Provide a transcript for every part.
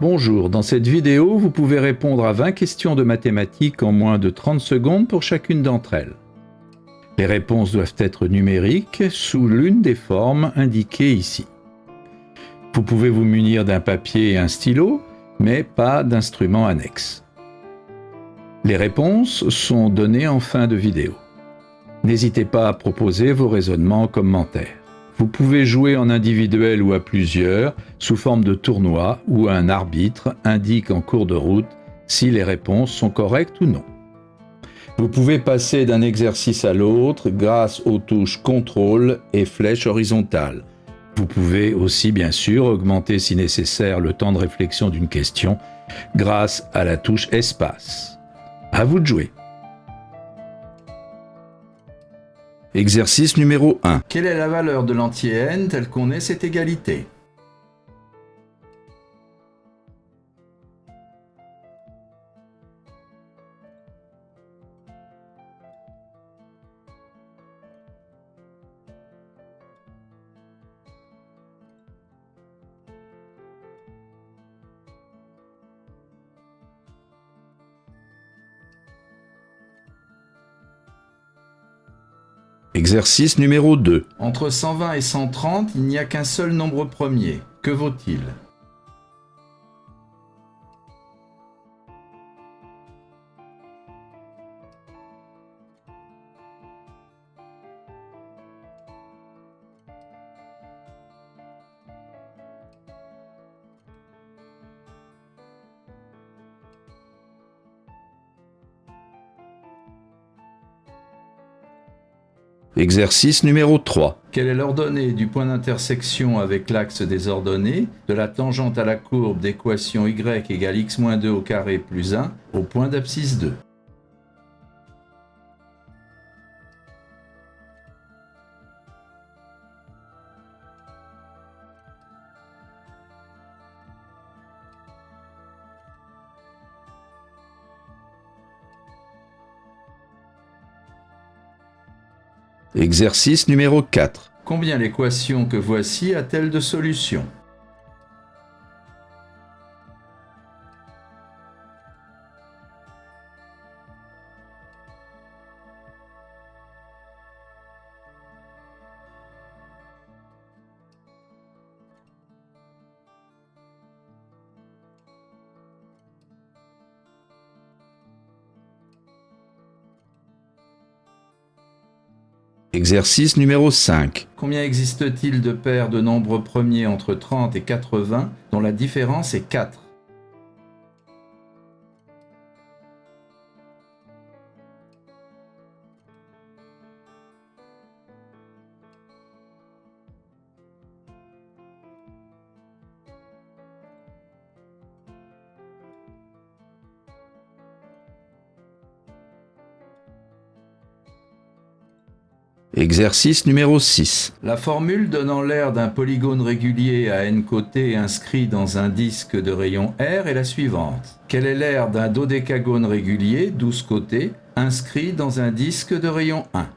Bonjour, dans cette vidéo, vous pouvez répondre à 20 questions de mathématiques en moins de 30 secondes pour chacune d'entre elles. Les réponses doivent être numériques sous l'une des formes indiquées ici. Vous pouvez vous munir d'un papier et un stylo, mais pas d'instrument annexe. Les réponses sont données en fin de vidéo. N'hésitez pas à proposer vos raisonnements en commentaire. Vous pouvez jouer en individuel ou à plusieurs, sous forme de tournoi, où un arbitre indique en cours de route si les réponses sont correctes ou non. Vous pouvez passer d'un exercice à l'autre grâce aux touches contrôle et flèche horizontale. Vous pouvez aussi bien sûr augmenter si nécessaire le temps de réflexion d'une question grâce à la touche espace. À vous de jouer. Exercice numéro 1. Quelle est la valeur de l'entier n telle qu'on ait cette égalité? Exercice numéro 2. Entre 120 et 130, il n'y a qu'un seul nombre premier. Que vaut-il? Exercice numéro 3. Quelle est l'ordonnée du point d'intersection avec l'axe des ordonnées de la tangente à la courbe d'équation y égale x-2 au carré plus 1 au point d'abscisse 2? Exercice numéro 4. Combien l'équation que voici a-t-elle de solutions? Exercice numéro 5. Combien existe-t-il de paires de nombres premiers entre 30 et 80 dont la différence est 4? Exercice numéro 6. La formule donnant l'aire d'un polygone régulier à n côtés inscrit dans un disque de rayon R est la suivante. Quelle est l'aire d'un dodécagone régulier, 12 côtés, inscrit dans un disque de rayon 1?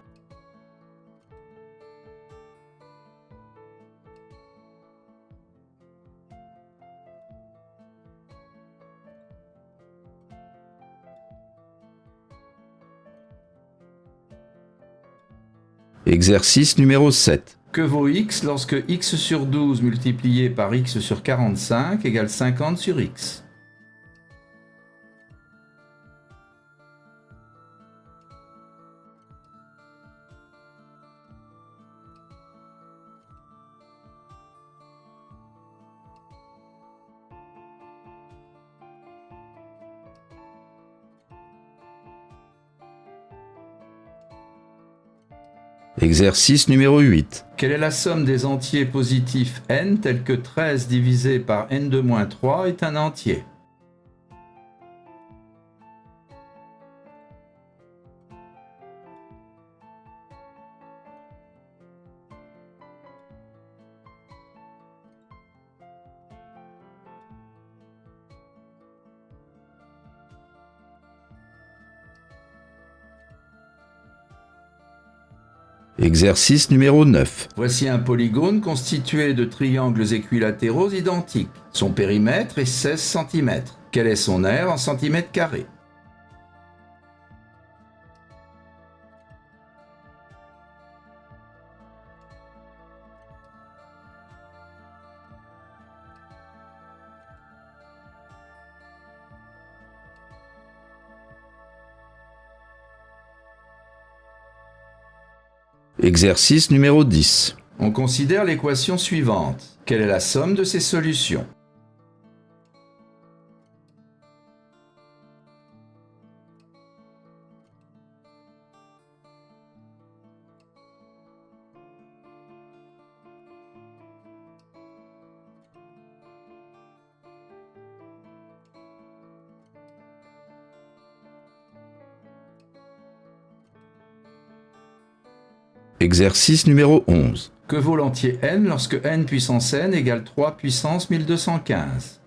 Exercice numéro 7. Que vaut x lorsque x sur 12 multiplié par x sur 45 égale 50 sur x? Exercice numéro 8. Quelle est la somme des entiers positifs n tels que 13 divisé par n2-3 est un entier? Exercice numéro 9. Voici un polygone constitué de triangles équilatéraux identiques. Son périmètre est 16 cm. Quel est son aire en centimètres carrés? Exercice numéro 10. On considère l'équation suivante. Quelle est la somme de ses solutions? Exercice numéro 11. Que vaut l'entier n lorsque n puissance n égale 3 puissance 1215?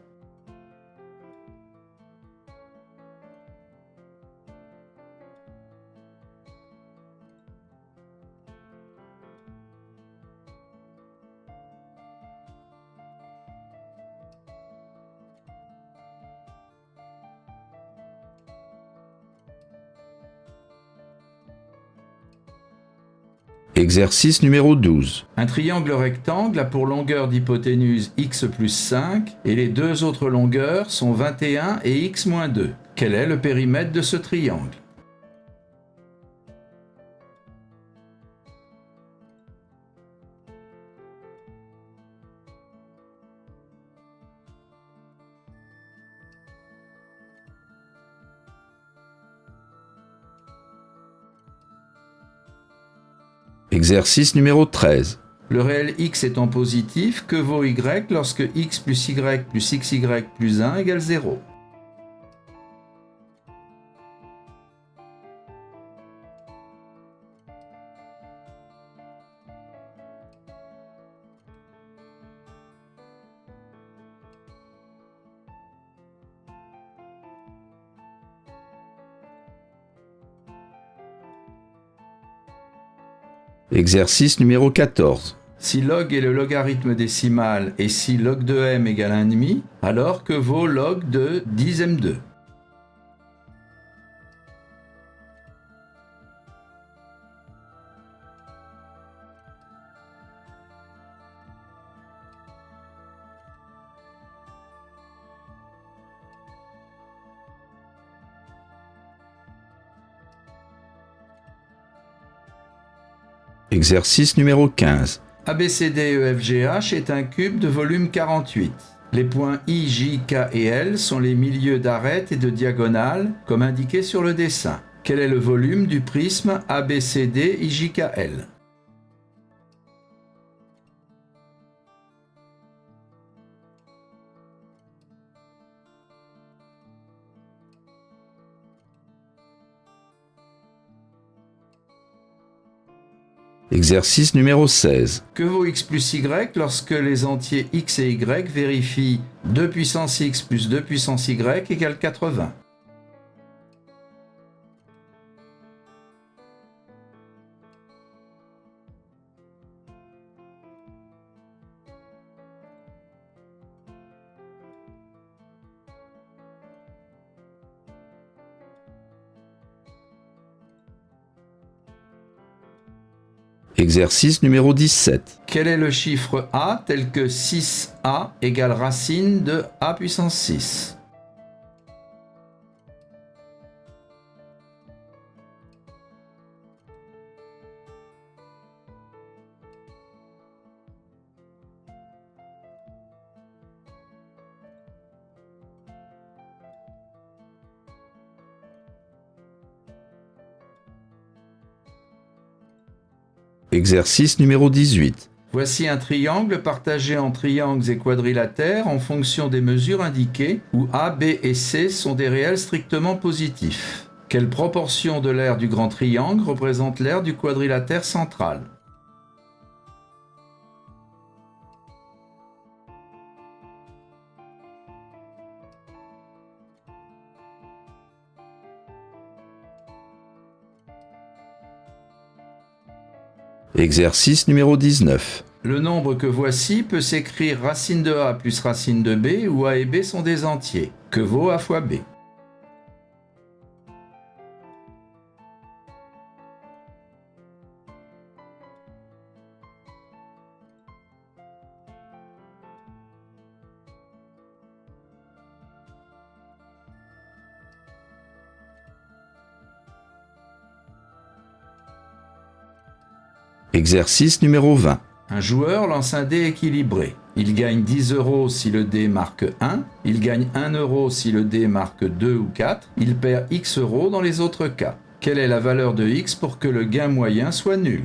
Exercice numéro 12. Un triangle rectangle a pour longueur d'hypoténuse x plus 5 et les deux autres longueurs sont 21 et x moins 2. Quel est le périmètre de ce triangle? Exercice numéro 13. Le réel x étant positif, que vaut y lorsque x plus y plus xy plus 1 égale 0? Exercice numéro 14. Si log est le logarithme décimal et si log de m égale 1,5, alors que vaut log de 10m2? Exercice numéro 15. ABCDEFGH est un cube de volume 48. Les points I, J, K et L sont les milieux d'arête et de diagonale, comme indiqué sur le dessin. Quel est le volume du prisme ABCD-IJKL? Exercice numéro 16. Que vaut x plus y lorsque les entiers x et y vérifient 2 puissance x plus 2 puissance y égale 80? Exercice numéro 17. Quel est le chiffre a tel que 6a égale racine de a puissance 6? Exercice numéro 18. Voici un triangle partagé en triangles et quadrilatères en fonction des mesures indiquées, où A, B et C sont des réels strictement positifs. Quelle proportion de l'aire du grand triangle représente l'aire du quadrilatère central? Exercice numéro 19. Le nombre que voici peut s'écrire racine de A plus racine de B, où A et B sont des entiers. Que vaut A fois B? Exercice numéro 20. Un joueur lance un dé équilibré. Il gagne 10 € si le dé marque 1, il gagne 1 € si le dé marque 2 ou 4, il perd X € dans les autres cas. Quelle est la valeur de X pour que le gain moyen soit nul?